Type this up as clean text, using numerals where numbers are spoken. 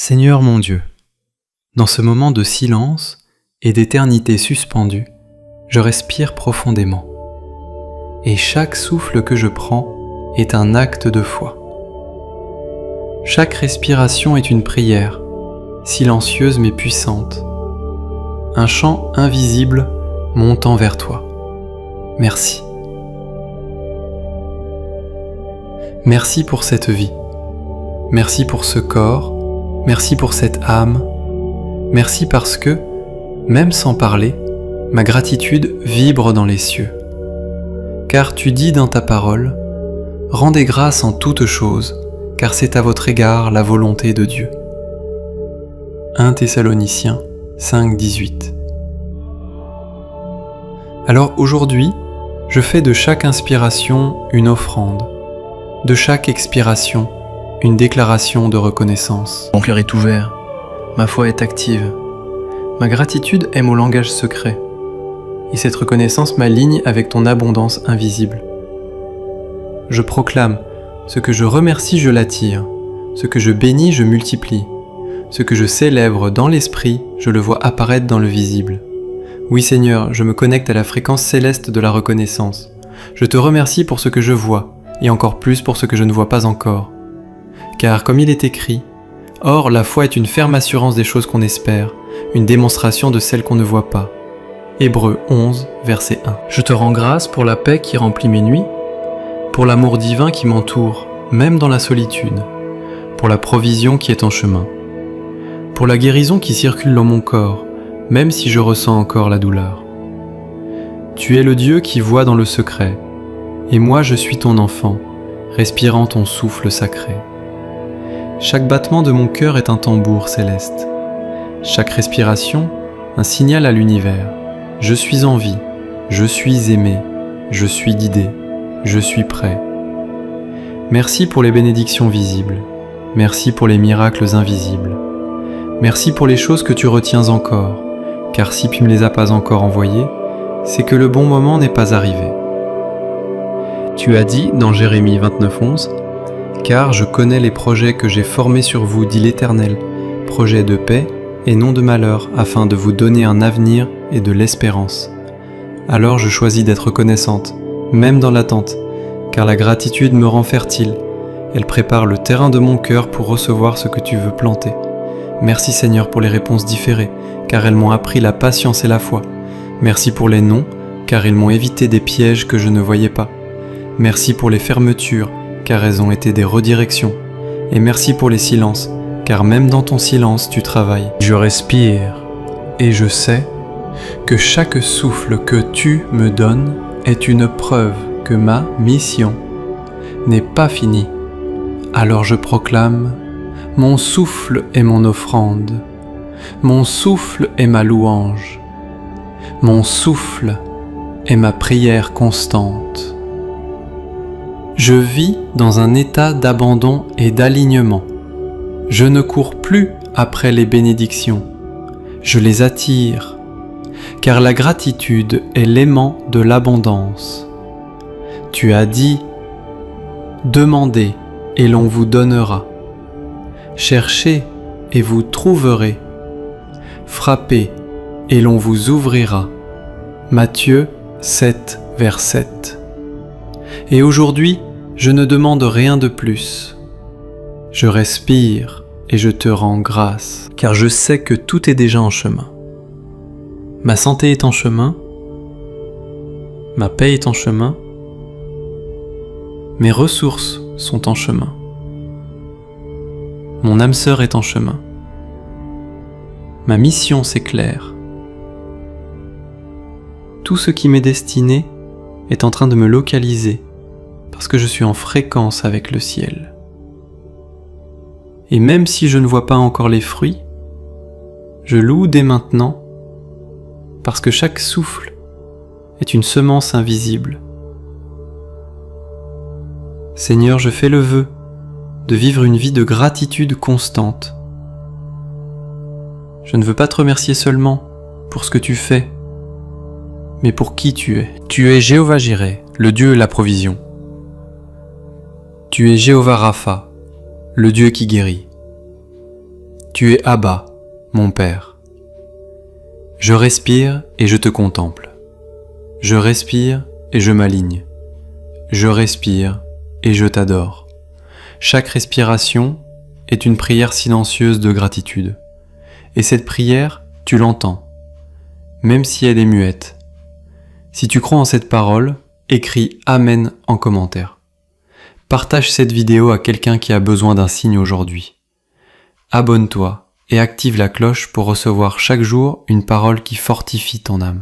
Seigneur mon Dieu, dans ce moment de silence et d'éternité suspendue, je respire profondément. Et chaque souffle que je prends est un acte de foi. Chaque respiration est une prière, silencieuse mais puissante. Un chant invisible montant vers toi. Merci. Merci pour cette vie. Merci pour ce corps. Merci pour cette âme. Merci parce que, même sans parler, ma gratitude vibre dans les cieux. Car tu dis dans ta parole, « Rendez grâce en toutes choses, car c'est à votre égard la volonté de Dieu. » 1 Thessaloniciens 5, 18. Alors aujourd'hui, je fais de chaque inspiration une offrande, de chaque expiration une déclaration de reconnaissance. Mon cœur est ouvert, ma foi est active, ma gratitude est mon langage secret, et cette reconnaissance m'aligne avec ton abondance invisible. Je proclame, ce que je remercie je l'attire, ce que je bénis je multiplie, ce que je célèbre dans l'esprit je le vois apparaître dans le visible. Oui Seigneur, je me connecte à la fréquence céleste de la reconnaissance. Je te remercie pour ce que je vois, et encore plus pour ce que je ne vois pas encore. Car comme il est écrit, « Or la foi est une ferme assurance des choses qu'on espère, une démonstration de celles qu'on ne voit pas. » Hébreux 11, verset 1. Je te rends grâce pour la paix qui remplit mes nuits, pour l'amour divin qui m'entoure, même dans la solitude, pour la provision qui est en chemin, pour la guérison qui circule dans mon corps, même si je ressens encore la douleur. Tu es le Dieu qui voit dans le secret, et moi je suis ton enfant, respirant ton souffle sacré. Chaque battement de mon cœur est un tambour céleste. Chaque respiration, un signal à l'univers. Je suis en vie, je suis aimé, je suis guidé, je suis prêt. Merci pour les bénédictions visibles. Merci pour les miracles invisibles. Merci pour les choses que tu retiens encore, car si tu ne me les as pas encore envoyées, c'est que le bon moment n'est pas arrivé. Tu as dit dans Jérémie 29:11, « Car je connais les projets que j'ai formés sur vous, dit l'Éternel, projets de paix et non de malheur, afin de vous donner un avenir et de l'espérance. » Alors je choisis d'être reconnaissante, même dans l'attente, car la gratitude me rend fertile. Elle prépare le terrain de mon cœur pour recevoir ce que tu veux planter. Merci Seigneur pour les réponses différées, car elles m'ont appris la patience et la foi. Merci pour les non, car ils m'ont évité des pièges que je ne voyais pas. Merci pour les fermetures, car elles ont été des redirections. Et merci pour les silences, car même dans ton silence tu travailles. Je respire, et je sais que chaque souffle que tu me donnes est une preuve que ma mission n'est pas finie. Alors je proclame, mon souffle est mon offrande, mon souffle est ma louange, mon souffle est ma prière constante. Je vis dans un état d'abandon et d'alignement. Je ne cours plus après les bénédictions, je les attire, car la gratitude est l'aimant de l'abondance. Tu as dit, « Demandez et l'on vous donnera. Cherchez et vous trouverez. Frappez et l'on vous ouvrira. » Matthieu 7, vers 7. Et aujourd'hui, je ne demande rien de plus. Je respire et je te rends grâce, car je sais que tout est déjà en chemin. Ma santé est en chemin, ma paix est en chemin, mes ressources sont en chemin, mon âme sœur est en chemin, ma mission s'éclaire. Tout ce qui m'est destiné est en train de me localiser, parce que je suis en fréquence avec le ciel. Et même si je ne vois pas encore les fruits, je loue dès maintenant, parce que chaque souffle est une semence invisible. Seigneur, je fais le vœu de vivre une vie de gratitude constante. Je ne veux pas te remercier seulement pour ce que tu fais, mais pour qui tu es. Tu es Jéhovah Jireh, le Dieu de la provision. Tu es Jéhovah Rapha, le Dieu qui guérit. Tu es Abba, mon Père. Je respire et je te contemple. Je respire et je m'aligne. Je respire et je t'adore. Chaque respiration est une prière silencieuse de gratitude. Et cette prière, tu l'entends, même si elle est muette. Si tu crois en cette parole, écris Amen en commentaire. Partage cette vidéo à quelqu'un qui a besoin d'un signe aujourd'hui. Abonne-toi et active la cloche pour recevoir chaque jour une parole qui fortifie ton âme.